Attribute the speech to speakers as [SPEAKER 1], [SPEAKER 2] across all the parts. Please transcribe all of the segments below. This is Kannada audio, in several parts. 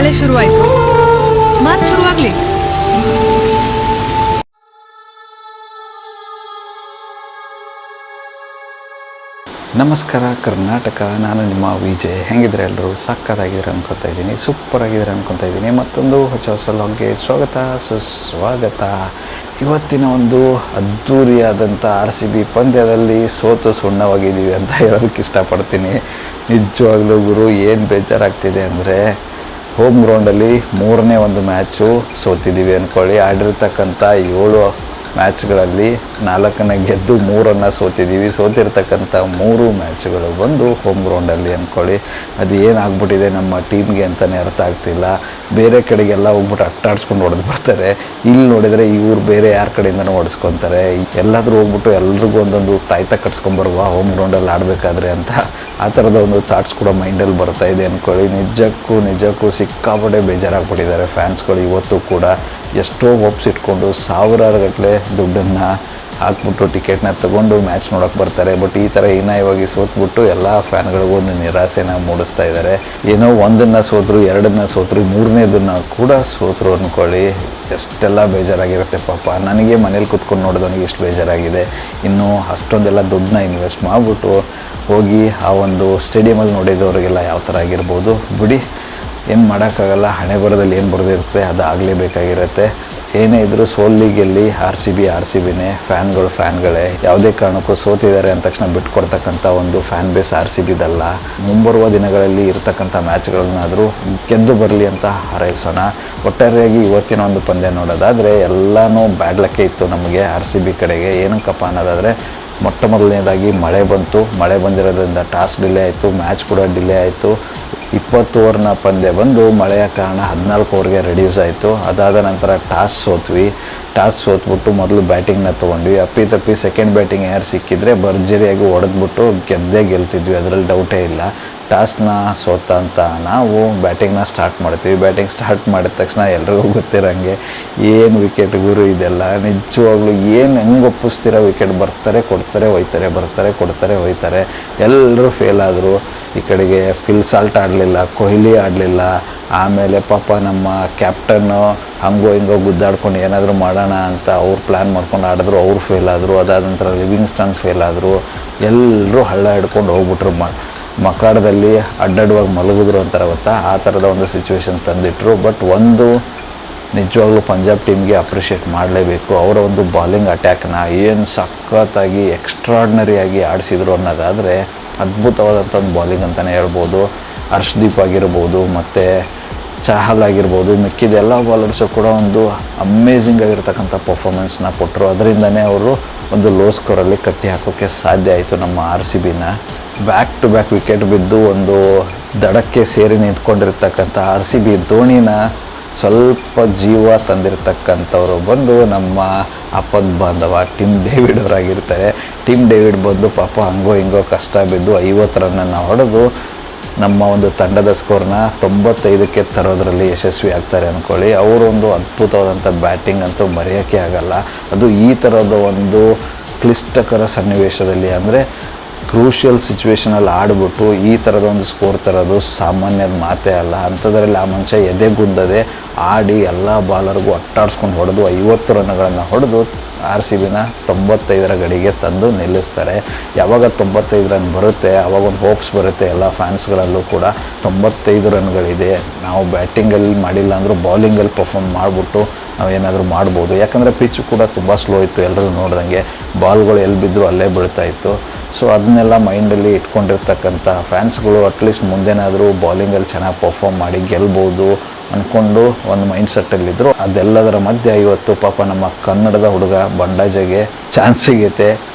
[SPEAKER 1] ಮಳೆ ಶುರುವಾಯ್ತು. ಮಾತು ಶುರುವಾಗ್ಲಿ.
[SPEAKER 2] ನಮಸ್ಕಾರ ಕರ್ನಾಟಕ, ನಾನು ನಿಮ್ಮ ವಿಜಯ್. ಹೆಂಗಿದ್ರೆ ಎಲ್ಲರೂ ಸಕ್ಕತ್ತಾಗಿದ್ದೀರ ಅನ್ಕೊತಾ ಇದ್ದೀನಿ, ಸೂಪರ್ ಆಗಿದ್ದೀರ ಅನ್ಕೊತಾ ಇದ್ದೀನಿ. ಮತ್ತೊಂದು ಹೊಸ ಲಾಗ್ಗೆ ಸ್ವಾಗತ, ಸುಸ್ವಾಗತ. ಇವತ್ತಿನ ಒಂದು ಅದ್ಧೂರಿಯಾದಂಥ RCB ಪಂದ್ಯದಲ್ಲಿ ಸೋತು ಸುಣ್ಣವಾಗಿದ್ದೀವಿ ಅಂತ ಹೇಳೋದಕ್ಕೆ ಇಷ್ಟಪಡ್ತೀನಿ. ನಿಜವಾಗ್ಲೂ ಗುರು ಏನು ಬೇಜಾರಾಗ್ತಿದೆ ಅಂದರೆ, ಹೋಮ್ ಗ್ರೌಂಡಲ್ಲಿ 3ನೇ ಒಂದು ಮ್ಯಾಚು ಸೋತಿದ್ದೀವಿ ಅಂದ್ಕೊಳ್ಳಿ. ಆಡಿರ್ತಕ್ಕಂಥ 7 ಮ್ಯಾಚ್ಗಳಲ್ಲಿ 4ನೇ ಗೆದ್ದು 3 ಸೋತಿದ್ದೀವಿ. ಸೋತಿರ್ತಕ್ಕಂಥ 3 ಮ್ಯಾಚ್ಗಳು ಬಂದು ಹೋಮ್ ಗ್ರೌಂಡಲ್ಲಿ ಅಂದ್ಕೊಳ್ಳಿ. ಅದು ಏನಾಗ್ಬಿಟ್ಟಿದೆ ನಮ್ಮ ಟೀಮ್ಗೆ ಅಂತಲೇ ಅರ್ಥ ಆಗ್ತಿಲ್ಲ. ಬೇರೆ ಕಡೆಗೆಲ್ಲ ಹೋಗ್ಬಿಟ್ಟು ಅಟ್ಟಾಡ್ಸ್ಕೊಂಡು ಹೊಡೆದು ಬರ್ತಾರೆ. ಇಲ್ಲಿ ನೋಡಿದರೆ ಇವ್ರು ಬೇರೆ ಯಾರ ಕಡೆಯಿಂದನೂ ಹೊಡೆಸ್ಕೊತಾರೆ. ಎಲ್ಲಾದರೂ ಹೋಗ್ಬಿಟ್ಟು ಎಲ್ರಿಗೂ ಒಂದೊಂದು ತಾಯ್ತ ಕಟ್ಸ್ಕೊಂಬರುವ ಹೋಮ್ ಗ್ರೌಂಡಲ್ಲಿ ಆಡಬೇಕಾದ್ರೆ ಅಂತ ಆ ಥರದ ಒಂದು ಥಾಟ್ಸ್ ಕೂಡ ಮೈಂಡಲ್ಲಿ ಬರ್ತಾಯಿದೆ ಅಂದ್ಕೊಳ್ಳಿ. ನಿಜಕ್ಕೂ ಸಿಕ್ಕಾಪಟ್ಟೆ ಬೇಜಾರಾಗ್ಬಿಟ್ಟಿದ್ದಾರೆ ಫ್ಯಾನ್ಸ್ಗಳು. ಇವತ್ತು ಕೂಡ ಎಷ್ಟೋ ಹೋಪ್ಸ್ ಇಟ್ಕೊಂಡು ಸಾವಿರಾರು ಗಟ್ಟಲೆ ದುಡ್ಡನ್ನು ಹಾಕ್ಬಿಟ್ಟು ಟಿಕೆಟ್ನ ತೊಗೊಂಡು ಮ್ಯಾಚ್ ನೋಡೋಕ್ಕೆ ಬರ್ತಾರೆ. ಬಟ್ ಈ ಥರ ಹೀನಾಯವಾಗಿ ಸೋತ್ಬಿಟ್ಟು ಎಲ್ಲ ಫ್ಯಾನ್ಗಳಿಗೂ ಒಂದು ನಿರಾಸೆನ ಮೂಡಿಸ್ತಾ ಇದ್ದಾರೆ. ಏನೋ 1 ಸೋತರು, 2 ಸೋತರು, 3ನೇದನ್ನು ಕೂಡ ಸೋತರು ಅಂದ್ಕೊಳ್ಳಿ. ಎಷ್ಟೆಲ್ಲ ಬೇಜಾರಾಗಿರುತ್ತೆ ಪಾಪ. ನನಗೆ ಮನೇಲಿ ಕೂತ್ಕೊಂಡು ನೋಡಿದವನಿಗೆ ಎಷ್ಟು ಬೇಜಾರಾಗಿದೆ. ಇನ್ನು ಅಷ್ಟೊಂದೆಲ್ಲ ದುಡ್ಡನ್ನ ಇನ್ವೆಸ್ಟ್ ಮಾಡಿಬಿಟ್ಟು ಹೋಗಿ ಆ ಒಂದು ಸ್ಟೇಡಿಯಮಲ್ಲಿ ನೋಡಿದವರಿಗೆಲ್ಲ ಯಾವ ಥರ ಆಗಿರ್ಬೋದು ಬಿಡಿ. ಏನು ಮಾಡೋಕ್ಕಾಗಲ್ಲ, ಹಣೆ ಬರದಲ್ಲಿ ಏನು ಬರೆದಿರುತ್ತೆ ಅದು ಆಗಲೇಬೇಕಾಗಿರುತ್ತೆ. ಏನೇ ಇದ್ದರೂ ಸೋಲ್ಲಿ ಗೆಲ್ಲಿ RCBನೇ. ಫ್ಯಾನ್ಗಳೇ. ಯಾವುದೇ ಕಾರಣಕ್ಕೂ ಸೋತಿದ್ದಾರೆ ಅಂದ ತಕ್ಷಣ ಬಿಟ್ಕೊಡ್ತಕ್ಕಂಥ ಒಂದು ಫ್ಯಾನ್ ಬೇಸ್ RCBದಲ್ಲ. ಮುಂಬರುವ ದಿನಗಳಲ್ಲಿ ಇರತಕ್ಕಂಥ ಮ್ಯಾಚ್ಗಳನ್ನಾದರೂ ಗೆದ್ದು ಬರಲಿ ಅಂತ ಹಾರೈಸೋಣ. ಒಟ್ಟಾರೆಯಾಗಿ ಇವತ್ತಿನ ಒಂದು ಪಂದ್ಯ ನೋಡೋದಾದರೆ ಎಲ್ಲನೂ ಬ್ಯಾಡ್ ಲಕ್ಕೆ ಇತ್ತು ನಮಗೆ RCB ಕಡೆಗೆ. ಏನಕ್ಕಪ್ಪ ಅನ್ನೋದಾದರೆ, ಮೊದಲನೇದಾಗಿ ಮಳೆ ಬಂತು. ಮಳೆ ಬಂದಿರೋದ್ರಿಂದ ಟಾಸ್ ಡಿಲೇ ಆಯಿತು, ಮ್ಯಾಚ್ ಕೂಡ ಡಿಲೇ ಆಯಿತು. 20 ಓವರ್ನ ಪಂದ್ಯ ಬಂದು ಮಳೆಯ ಕಾರಣ 14 ಓವರ್ಗೆ ರೆಡ್ಯೂಸ್ ಆಯಿತು. ಅದಾದ ನಂತರ ಟಾಸ್ ಸೋತ್ಬಿಟ್ಟು ಮೊದಲು ಬ್ಯಾಟಿಂಗ್ನ ತೊಗೊಂಡ್ವಿ. ಅಪ್ಪಿತಪ್ಪಿ ಸೆಕೆಂಡ್ ಬ್ಯಾಟಿಂಗ್ ಯಾರು ಸಿಕ್ಕಿದ್ರೆ ಭರ್ಜರಿಯಾಗಿ ಹೊಡೆದ್ಬಿಟ್ಟು ಗೆಲ್ತಿದ್ವಿ, ಅದರಲ್ಲಿ ಡೌಟೇ ಇಲ್ಲ. ಟಾಸ್ನ ಸೋತಂತ ನಾವು ಬ್ಯಾಟಿಂಗ್ನ ಸ್ಟಾರ್ಟ್ ಮಾಡ್ತೀವಿ. ಬ್ಯಾಟಿಂಗ್ ಸ್ಟಾರ್ಟ್ ಮಾಡಿದ ತಕ್ಷಣ ಎಲ್ರಿಗೂ ಗೊತ್ತಿರೋಂಗೆ ಏನು ವಿಕೆಟ್ ಗುರು ಇದೆಲ್ಲ. ನಿಜವಾಗ್ಲೂ ಏನು ಹೆಂಗೆ ಒಪ್ಪಿಸ್ತೀರ, ವಿಕೆಟ್ ಬರ್ತಾರೆ ಕೊಡ್ತಾರೆ ಹೋಯ್ತಾರೆ, ಬರ್ತಾರೆ ಕೊಡ್ತಾರೆ ಹೋಯ್ತಾರೆ. ಎಲ್ಲರೂ ಫೇಲ್ ಆದರು. ಈ ಕಡೆಗೆ ಫಿಲ್ ಸಾಲ್ಟ್ ಆಡಲಿಲ್ಲ, ಕೊಹ್ಲಿ ಆಡಲಿಲ್ಲ. ಆಮೇಲೆ ಪಾಪ ನಮ್ಮ ಕ್ಯಾಪ್ಟನ್ನು ಹಂಗೋ ಹಿಂಗೋ ಗುದ್ದಾಡ್ಕೊಂಡು ಏನಾದರೂ ಮಾಡೋಣ ಅಂತ ಅವ್ರು ಪ್ಲ್ಯಾನ್ ಮಾಡ್ಕೊಂಡು ಆಡಿದ್ರು, ಅವ್ರು ಫೇಲ್ ಆದರು. ಅದಾದ ನಂತರ ಲಿವಿಂಗ್ಸ್ಟನ್ ಫೇಲ್ ಆದರು. ಎಲ್ಲರೂ ಹಳ್ಳ ಹಿಡ್ಕೊಂಡು ಹೋಗ್ಬಿಟ್ರು. ಮಕಾಡದಲ್ಲಿ ಅಡ್ಡಾಡುವಾಗ ಮಲಗಿದ್ರು ಅಂತಾರೆ ಗೊತ್ತಾ, ಆ ಥರದ ಒಂದು ಸಿಚುವೇಶನ್ ತಂದಿಟ್ಟರು. ಬಟ್ ಒಂದು ನಿಜವಾಗ್ಲೂ ಪಂಜಾಬ್ ಟೀಮ್ಗೆ ಅಪ್ರಿಷಿಯೇಟ್ ಮಾಡಲೇಬೇಕು. ಅವರ ಒಂದು ಬಾಲಿಂಗ್ ಅಟ್ಯಾಕ್ನ ಏನು ಸಖತ್ತಾಗಿ ಎಕ್ಸ್ಟ್ರಾರ್ಡ್ನರಿಯಾಗಿ ಆಡಿಸಿದ್ರು ಅನ್ನೋದಾದರೆ ಅದ್ಭುತವಾದಂಥ ಒಂದು ಬಾಲಿಂಗ್ ಅಂತಲೇ ಹೇಳ್ಬೋದು. ಹರ್ಷ್ದೀಪ್ ಆಗಿರ್ಬೋದು, ಮತ್ತು ಚಹಲ್ ಆಗಿರ್ಬೋದು, ಮಿಕ್ಕಿದ ಎಲ್ಲ ಬಾಲರ್ಸು ಕೂಡ ಒಂದು ಅಮೇಝಿಂಗ್ ಆಗಿರ್ತಕ್ಕಂಥ ಪರ್ಫಾರ್ಮೆನ್ಸ್ನ ಕೊಟ್ಟರು. ಅದರಿಂದನೇ ಅವರು ಒಂದು ಲೋ ಸ್ಕೋರಲ್ಲಿ ಕಟ್ಟಿ ಹಾಕೋಕ್ಕೆ ಸಾಧ್ಯ ಆಯಿತು ನಮ್ಮ RCBನ. ಬ್ಯಾಕ್ ಟು ಬ್ಯಾಕ್ ವಿಕೆಟ್ ಬಿದ್ದು ಒಂದು ದಡಕ್ಕೆ ಸೇರಿ ನಿಂತ್ಕೊಂಡಿರ್ತಕ್ಕಂಥ RCB ಧೋನಿನ ಸ್ವಲ್ಪ ಜೀವ ತಂದಿರತಕ್ಕಂಥವ್ರು ಬಂದು ನಮ್ಮ ಆಪದ್ ಬಾಂಧವ ಟಿಮ್ ಡೇವಿಡ್ ಅವರಾಗಿರ್ತಾರೆ. ಟಿಮ್ ಡೇವಿಡ್ ಬಂದು ಪಾಪ ಹಂಗೋ ಹಿಂಗೋ ಕಷ್ಟ ಬಿದ್ದು 50 ರನ್ನನ್ನು ಹೊಡೆದು ನಮ್ಮ ಒಂದು ತಂಡದ ಸ್ಕೋರ್ನ 95ಕ್ಕೆ ತರೋದರಲ್ಲಿ ಯಶಸ್ವಿ ಆಗ್ತಾರೆ ಅಂದ್ಕೊಳ್ಳಿ. ಅವರೊಂದು ಅದ್ಭುತವಾದಂಥ ಬ್ಯಾಟಿಂಗ್ ಅಂತೂ ಮರೆಯೋಕ್ಕೆ ಆಗಲ್ಲ. ಅದು ಈ ಥರದ ಒಂದು ಕ್ಲಿಷ್ಟಕರ ಸನ್ನಿವೇಶದಲ್ಲಿ, ಅಂದರೆ ಕ್ರೂಷಿಯಲ್ ಸಿಚುವೇಷನಲ್ಲಿ ಆಡಿಬಿಟ್ಟು ಈ ಥರದ ಒಂದು ಸ್ಕೋರ್ ತರೋದು ಸಾಮಾನ್ಯದ ಮಾತೇ ಅಲ್ಲ. ಅಂಥದ್ರಲ್ಲಿ ಆ ಮನುಷ್ಯ ಎದೆಗುಂದದೆ ಆಡಿ ಎಲ್ಲ ಬಾಲರ್ಗೂ ಅಟ್ಟಾಡಿಸ್ಕೊಂಡು ಹೊಡೆದು 50 ರನ್ಗಳನ್ನು ಹೊಡೆದು RCBನ 95ರ ಗಡಿಗೆ ತಂದು ನಿಲ್ಲಿಸ್ತಾರೆ. ಯಾವಾಗ 95 ರನ್ ಬರುತ್ತೆ ಆವಾಗ ಒಂದು ಹೋಪ್ಸ್ ಬರುತ್ತೆ ಎಲ್ಲ ಫ್ಯಾನ್ಸ್ಗಳಲ್ಲೂ ಕೂಡ. 95 ರನ್ಗಳಿದೆ, ನಾವು ಬ್ಯಾಟಿಂಗಲ್ಲಿ ಮಾಡಿಲ್ಲ ಅಂದರೂ ಬೌಲಿಂಗಲ್ಲಿ ಪರ್ಫಾರ್ಮ್ ಮಾಡಿಬಿಟ್ಟು ನಾವೇನಾದರೂ ಮಾಡ್ಬೋದು. ಯಾಕಂದರೆ ಪಿಚ್ ಕೂಡ ತುಂಬ ಸ್ಲೋ ಇತ್ತು, ಎಲ್ಲರೂ ನೋಡ್ದಂಗೆ ಬಾಲ್ಗಳು ಎಲ್ಲಿ ಬಿದ್ದರೂ ಅಲ್ಲೇ ಬೀಳ್ತಾಯಿತ್ತು. ಸೊ ಅದನ್ನೆಲ್ಲ ಮೈಂಡಲ್ಲಿ ಇಟ್ಕೊಂಡಿರ್ತಕ್ಕಂಥ ಫ್ಯಾನ್ಸ್ಗಳು ಅಟ್ಲೀಸ್ಟ್ ಮುಂದೆನಾದರೂ ಬೌಲಿಂಗಲ್ಲಿ ಚೆನ್ನಾಗಿ ಪರ್ಫಾರ್ಮ್ ಮಾಡಿ ಗೆಲ್ಬೋದು ಅಂದ್ಕೊಂಡು ಒಂದು ಮೈಂಡ್ ಸೆಟ್ಟಲ್ಲಿದ್ದರು. ಅದೆಲ್ಲದರ ಮಧ್ಯೆ ಇವತ್ತು ಪಾಪ ನಮ್ಮ ಕನ್ನಡದ ಹುಡುಗ ಬಂಡಾಜೆಗೆ ಚಾನ್ಸ್ ಸಿಗುತ್ತೆ.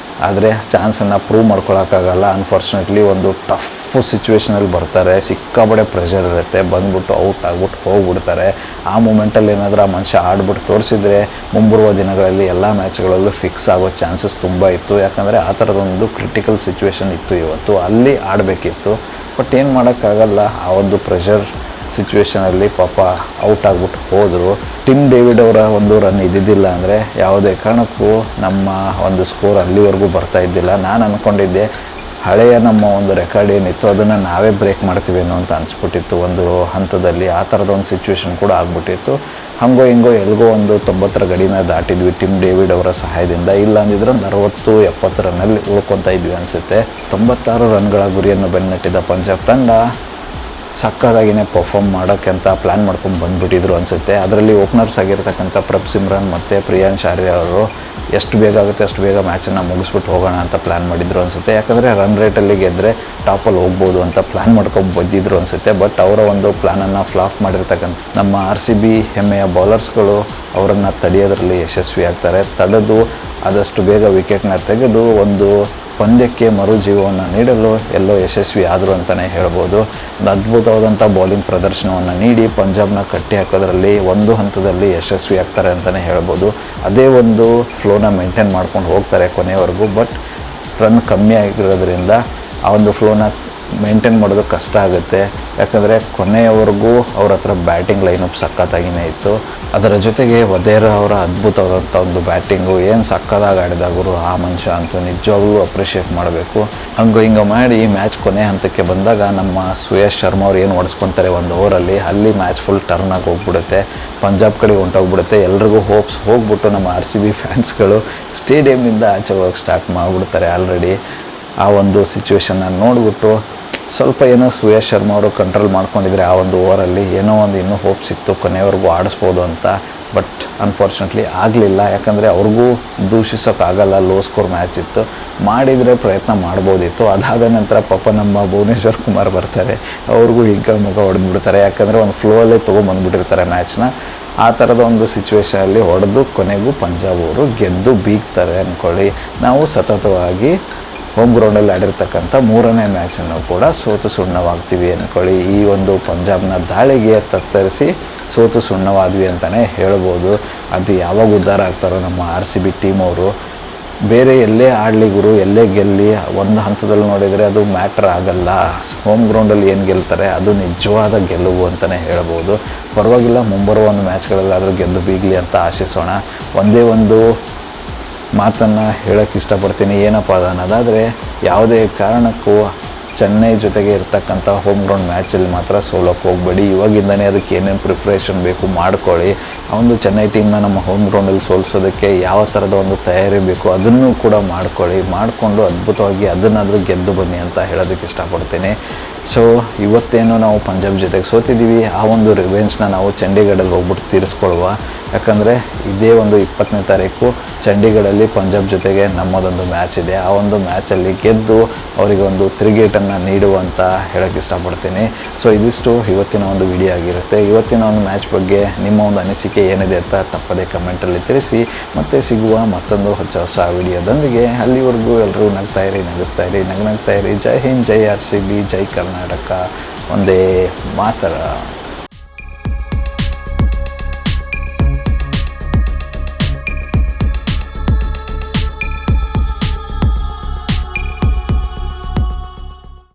[SPEAKER 2] ಆದರೆ ಚಾನ್ಸನ್ನು ಪ್ರೂವ್ ಮಾಡ್ಕೊಳಕ್ಕಾಗಲ್ಲ. ಅನ್ಫಾರ್ಚುನೇಟ್ಲಿ ಒಂದು ಟಫ್ ಸಿಚುವೇಷನಲ್ಲಿ ಬರ್ತಾರೆ, ಸಿಕ್ಕಾಬಡೆ ಪ್ರೆಷರ್ ಇರುತ್ತೆ, ಬಂದ್ಬಿಟ್ಟು ಔಟ್ ಆಗ್ಬಿಟ್ಟು ಹೋಗ್ಬಿಡ್ತಾರೆ. ಆ ಮೂಮೆಂಟಲ್ಲಿ ಏನಾದರೂ ಆ ಮನುಷ್ಯ ಆಡ್ಬಿಟ್ಟು ತೋರಿಸಿದ್ರೆ ಮುಂಬರುವ ದಿನಗಳಲ್ಲಿ ಎಲ್ಲ ಮ್ಯಾಚ್ಗಳಲ್ಲೂ ಫಿಕ್ಸ್ ಆಗೋ ಚಾನ್ಸಸ್ ತುಂಬ ಇತ್ತು. ಯಾಕಂದರೆ ಆ ಥರದೊಂದು ಕ್ರಿಟಿಕಲ್ ಸಿಚುವೇಷನ್ ಇತ್ತು ಇವತ್ತು, ಅಲ್ಲಿ ಆಡಬೇಕಿತ್ತು. ಬಟ್ ಏನು ಮಾಡೋಕ್ಕಾಗಲ್ಲ, ಆ ಒಂದು ಪ್ರೆಷರ್ ಸಿಚುವೇಷನಲ್ಲಿ ಪಾಪ ಔಟ್ ಆಗಿಬಿಟ್ಟು ಹೋದರು. ಟಿಮ್ ಡೇವಿಡ್ ಅವರ ಒಂದು ರನ್ ಇದ್ದಿದ್ದಿಲ್ಲ ಅಂದರೆ ಯಾವುದೇ ಕಾರಣಕ್ಕೂ ನಮ್ಮ ಒಂದು ಸ್ಕೋರ್ ಅಲ್ಲಿವರೆಗೂ ಬರ್ತಾ ಇದ್ದಿಲ್ಲ. ನಾನು ಅಂದ್ಕೊಂಡಿದ್ದೆ ಹಳೆಯ ನಮ್ಮ ಒಂದು ರೆಕಾರ್ಡ್ ಏನಿತ್ತು ಅದನ್ನು ನಾವೇ ಬ್ರೇಕ್ ಮಾಡ್ತೀವೇನೋ ಅಂತ ಅನಿಸ್ಬಿಟ್ಟಿತ್ತು ಒಂದು ಹಂತದಲ್ಲಿ. ಆ ಥರದ ಒಂದು ಸಿಚುವೇಶನ್ ಕೂಡ ಆಗ್ಬಿಟ್ಟಿತ್ತು. ಹಂಗೋ ಹಿಂಗೋ ಎಲ್ಗೋ ಒಂದು 90ರ ಗಡಿನ ದಾಟಿದ್ವಿ ಟಿಮ್ ಡೇವಿಡ್ ಅವರ ಸಹಾಯದಿಂದ. ಇಲ್ಲ ಅಂದಿದ್ರೆ ಒಂದು 60-70 ರನ್ನಲ್ಲಿ ಉಳ್ಕೊತಾ ಇದ್ವಿ ಅನಿಸುತ್ತೆ. 96 ರನ್ಗಳ ಗುರಿಯನ್ನು ಬೆನ್ನಟ್ಟಿದ ಪಂಜಾಬ್ ತಂಡ ಸಕ್ಕತ್ತಾಗಿಯೇ ಪರ್ಫಾರ್ಮ್ ಮಾಡೋಕ್ಕೆ ಅಂತ ಪ್ಲ್ಯಾನ್ ಮಾಡ್ಕೊಂಡು ಬಂದುಬಿಟ್ಟಿದ್ರು ಅನಿಸುತ್ತೆ. ಅದರಲ್ಲಿ ಓಪನರ್ಸ್ ಆಗಿರ್ತಕ್ಕಂಥ ಪ್ರಭ್ ಸಿಮ್ರನ್ ಮತ್ತು ಪ್ರಿಯಾಂಶ್ ಆರ್ಯ ಅವರು ಎಷ್ಟು ಬೇಗ ಆಗುತ್ತೆ ಅಷ್ಟು ಬೇಗ ಮ್ಯಾಚನ್ನು ಮುಗಿಸ್ಬಿಟ್ಟು ಹೋಗೋಣ ಅಂತ ಪ್ಲ್ಯಾನ್ ಮಾಡಿದ್ರು ಅನಿಸುತ್ತೆ. ಯಾಕಂದರೆ ರನ್ ರೇಟಲ್ಲಿ ಗೆದ್ದರೆ ಟಾಪಲ್ಲಿ ಹೋಗ್ಬೋದು ಅಂತ ಪ್ಲ್ಯಾನ್ ಮಾಡ್ಕೊಂಡು ಬಂದಿದ್ರು ಅನಿಸುತ್ತೆ. ಬಟ್ ಅವರ ಒಂದು ಪ್ಲ್ಯಾನನ್ನು ಫ್ಲಾಪ್ ಮಾಡಿರ್ತಕ್ಕಂಥ ನಮ್ಮ RCB ಹೆಮ್ಮೆಯ ಬೌಲರ್ಸ್ಗಳು ಅವರನ್ನು ತಡೆಯೋದ್ರಲ್ಲಿ ಯಶಸ್ವಿ ಆಗ್ತಾರೆ. ತಡೆದು ಆದಷ್ಟು ಬೇಗ ವಿಕೆಟ್ನ ತೆಗೆದು ಒಂದು ಪಂದ್ಯಕ್ಕೆ ಮರುಜೀವವನ್ನು ನೀಡಲು ಎಲ್ಲೋ ಯಶಸ್ವಿ ಆದರು ಅಂತಲೇ ಹೇಳ್ಬೋದು. ಒಂದು ಅದ್ಭುತವಾದಂಥ ಬೌಲಿಂಗ್ ಪ್ರದರ್ಶನವನ್ನು ನೀಡಿ ಪಂಜಾಬ್ನ ಕಟ್ಟಿ ಹಾಕೋದ್ರಲ್ಲಿ ಒಂದು ಹಂತದಲ್ಲಿ ಯಶಸ್ವಿ ಆಗ್ತಾರೆ ಅಂತಲೇ ಹೇಳ್ಬೋದು. ಅದೇ ಒಂದು ಫ್ಲೋನ ಮೇಂಟೈನ್ ಮಾಡ್ಕೊಂಡು ಹೋಗ್ತಾರೆ ಕೊನೆಯವರೆಗೂ. ಬಟ್ ರನ್ ಕಮ್ಮಿ ಆಗಿರೋದ್ರಿಂದ ಆ ಒಂದು ಫ್ಲೋನ ಮೇಂಟೈನ್ ಮಾಡೋದು ಕಷ್ಟ ಆಗುತ್ತೆ. ಯಾಕಂದರೆ ಕೊನೆಯವರೆಗೂ ಅವ್ರ ಹತ್ರ ಬ್ಯಾಟಿಂಗ್ ಲೈನಪ್ ಸಖತ್ತಾಗಿಯೇ ಇತ್ತು. ಅದರ ಜೊತೆಗೆ ವಧೇರ ಅವರ ಅದ್ಭುತವಾದಂಥ ಒಂದು ಬ್ಯಾಟಿಂಗು ಏನು ಸಕ್ಕತ್ತಾಗಿ ಆಡಿದಾಗರು ಆ ಮನುಷ್ಯ ಅಂತೂ ನಿಜವಾಗ್ಲೂ ಅಪ್ರಿಷಿಯೇಟ್ ಮಾಡಬೇಕು. ಹಂಗೋ ಹಿಂಗೆ ಮಾಡಿ ಮ್ಯಾಚ್ ಕೊನೆ ಹಂತಕ್ಕೆ ಬಂದಾಗ ನಮ್ಮ ಸುಯೇಶ್ ಶರ್ಮಾ ಅವ್ರು ಏನು ಹೊಡೆಸ್ಕೊತಾರೆ ಒಂದು ಓವರಲ್ಲಿ, ಅಲ್ಲಿ ಮ್ಯಾಚ್ ಫುಲ್ ಟರ್ನ್ ಆಗಿ ಹೋಗ್ಬಿಡುತ್ತೆ. ಪಂಜಾಬ್ ಕಡೆಗೆ ಹೊಂಟೋಗ್ಬಿಡುತ್ತೆ. ಎಲ್ರಿಗೂ ಹೋಪ್ಸ್ ಹೋಗ್ಬಿಟ್ಟು ನಮ್ಮ RCB ಫ್ಯಾನ್ಸ್ಗಳು ಸ್ಟೇಡಿಯಮ್ಮಿಂದ ಆಚೆ ಹೋಗೋಕ್ಕೆ ಸ್ಟಾರ್ಟ್ ಮಾಡಿಬಿಡ್ತಾರೆ. ಆಲ್ರೆಡಿ ಆ ಒಂದು ಸಿಚುವೇಶನ್ನ ನೋಡಿಬಿಟ್ಟು ಸ್ವಲ್ಪ ಏನೋ ಸುಯೇಶ್ ಶರ್ಮಾ ಅವರು ಕಂಟ್ರೋಲ್ ಮಾಡ್ಕೊಂಡಿದ್ರೆ ಆ ಒಂದು ಓವರಲ್ಲಿ ಏನೋ ಒಂದು ಇನ್ನೂ ಹೋಪ್ಸ್ ಇತ್ತು ಕೊನೆಯವರೆಗೂ ಆಡಿಸ್ಬೋದು ಅಂತ. ಬಟ್ ಅನ್ಫಾರ್ಚುನೇಟ್ಲಿ ಆಗಲಿಲ್ಲ. ಯಾಕಂದರೆ ಅವ್ರಿಗೂ ದೂಷಿಸೋಕ್ಕಾಗಲ್ಲ, ಲೋ ಸ್ಕೋರ್ ಮ್ಯಾಚ್ ಇತ್ತು. ಮಾಡಿದರೆ ಪ್ರಯತ್ನ ಮಾಡ್ಬೋದಿತ್ತು. ಅದಾದ ನಂತರ ಪಾಪ ನಮ್ಮ ಭುವನೇಶ್ವರ್ ಕುಮಾರ್ ಬರ್ತಾರೆ, ಅವ್ರಿಗೂ ಹಿಗ್ಗಲ್ ಮುಖ ಹೊಡೆದ್ಬಿಡ್ತಾರೆ. ಯಾಕಂದರೆ ಒಂದು ಫ್ಲೋಲ್ಲೇ ತೊಗೊಂಬಂದ್ಬಿಟ್ಟಿರ್ತಾರೆ ಮ್ಯಾಚ್ನ. ಆ ಥರದ ಒಂದು ಸಿಚುವೇಷನಲ್ಲಿ ಹೊಡೆದು ಕೊನೆಗೂ ಪಂಜಾಬ್ ಅವರು ಗೆದ್ದು ಬೀಗ್ತಾರೆ ಅಂದ್ಕೊಳ್ಳಿ. ನಾವು ಸತತವಾಗಿ ಹೋಮ್ ಗ್ರೌಂಡಲ್ಲಿ ಆಡಿರ್ತಕ್ಕಂಥ 3ನೇ ಮ್ಯಾಚನ್ನು ಕೂಡ ಸೋತು ಸುಣ್ಣವಾಗ್ತೀವಿ ಅಂದ್ಕೊಳ್ಳಿ. ಈ ಒಂದು ಪಂಜಾಬ್ನ ದಾಳಿಗೆ ತತ್ತರಿಸಿ ಸೋತು ಸುಣ್ಣವಾದ್ವಿ ಅಂತಲೇ ಹೇಳ್ಬೋದು. ಅದು ಯಾವಾಗ ಉದ್ಧಾರ ಆಗ್ತಾರೋ ನಮ್ಮ RCB ಟೀಮ್ ಅವರು. ಬೇರೆ ಎಲ್ಲೇ ಆಡಲಿ ಗುರು, ಎಲ್ಲೇ ಗೆಲ್ಲಿ, ಒಂದು ಹಂತದಲ್ಲಿ ನೋಡಿದರೆ ಅದು ಮ್ಯಾಟ್ರ್ ಆಗಲ್ಲ. ಹೋಮ್ ಗ್ರೌಂಡಲ್ಲಿ ಏನು ಗೆಲ್ತಾರೆ ಅದು ನಿಜವಾದ ಗೆಲುವು ಅಂತಲೇ ಹೇಳ್ಬೋದು. ಪರವಾಗಿಲ್ಲ, ಮುಂಬರುವ ಒಂದು ಮ್ಯಾಚ್ಗಳಲ್ಲಾದರೂ ಗೆದ್ದು ಬೀಗಲಿ ಅಂತ ಆಶಿಸೋಣ. ಒಂದೇ ಒಂದು ಮಾತನ್ನು ಹೇಳೋಕ್ಕೆ ಇಷ್ಟಪಡ್ತೀನಿ. ಏನಪ್ಪ ಅನ್ನೋದಾದರೆ, ಯಾವುದೇ ಕಾರಣಕ್ಕೂ ಚೆನ್ನೈ ಜೊತೆಗೆ ಇರ್ತಕ್ಕಂಥ ಹೋಮ್ ಗ್ರೌಂಡ್ ಮ್ಯಾಚಲ್ಲಿ ಮಾತ್ರ ಸೋಲೋಕ್ಕೆ ಹೋಗಬೇಡಿ. ಇವಾಗಿಂದನೇ ಅದಕ್ಕೆ ಏನೇನು ಪ್ರಿಪ್ರೇಷನ್ ಬೇಕು ಮಾಡ್ಕೊಳ್ಳಿ. ಆ ಒಂದು ಚೆನ್ನೈ ಟೀಮ್ನ ನಮ್ಮ ಹೋಮ್ ಗ್ರೌಂಡಲ್ಲಿ ಸೋಲಿಸೋದಕ್ಕೆ ಯಾವ ಥರದ ಒಂದು ತಯಾರಿ ಬೇಕು ಅದನ್ನು ಕೂಡ ಮಾಡಿಕೊಂಡು ಅದ್ಭುತವಾಗಿ ಅದನ್ನಾದರೂ ಗೆದ್ದು ಬನ್ನಿ ಅಂತ ಹೇಳೋದಕ್ಕೆ ಇಷ್ಟಪಡ್ತೀನಿ. ಸೊ ಇವತ್ತೇನು ನಾವು ಪಂಜಾಬ್ ಜೊತೆಗೆ ಸೋತಿದ್ದೀವಿ, ಆ ಒಂದು ರಿವೆಂಜ್ನ ನಾವು ಚಂಡೀಗಢಲ್ಲಿ ಹೋಗ್ಬಿಟ್ಟು ತೀರಿಸ್ಕೊಳ್ಳುವ. ಯಾಕಂದರೆ ಇದೇ ಒಂದು 20ನೇ ತಾರೀಕು ಚಂಡೀಗಢಲ್ಲಿ ಪಂಜಾಬ್ ಜೊತೆಗೆ ನಮ್ಮದೊಂದು ಮ್ಯಾಚ್ ಇದೆ. ಆ ಒಂದು ಮ್ಯಾಚಲ್ಲಿ ಗೆದ್ದು ಅವರಿಗೆ ಒಂದು ತಿರುಗೇಟನ್ನು ನೀಡುವಂತ ಹೇಳೋಕ್ಕೆ ಇಷ್ಟಪಡ್ತೀನಿ. ಸೊ ಇದಿಷ್ಟು ಇವತ್ತಿನ ಒಂದು ವಿಡಿಯೋ ಆಗಿರುತ್ತೆ. ಇವತ್ತಿನ ಒಂದು ಮ್ಯಾಚ್ ಬಗ್ಗೆ ನಿಮ್ಮ ಒಂದು ಅನಿಸಿಕೆ ಏನಿದೆ ಅಂತ ತಪ್ಪದೇ ಕಮೆಂಟಲ್ಲಿ ತಿಳಿಸಿ. ಮತ್ತೆ ಸಿಗುವ ಮತ್ತೊಂದು ಹೊಸ ವಿಡಿಯೋದೊಂದಿಗೆ. ಅಲ್ಲಿವರೆಗೂ ಎಲ್ಲರೂ ನಗ್ತಾ ಇರಿ, ನಗಿಸ್ತಾ ಇರಿ. ಜೈ ಹಿಂದ್, ಜೈ RCB, ಜೈ ಕರ್ನಾಟಕ, ಒಂದೇ ಮಾತರ.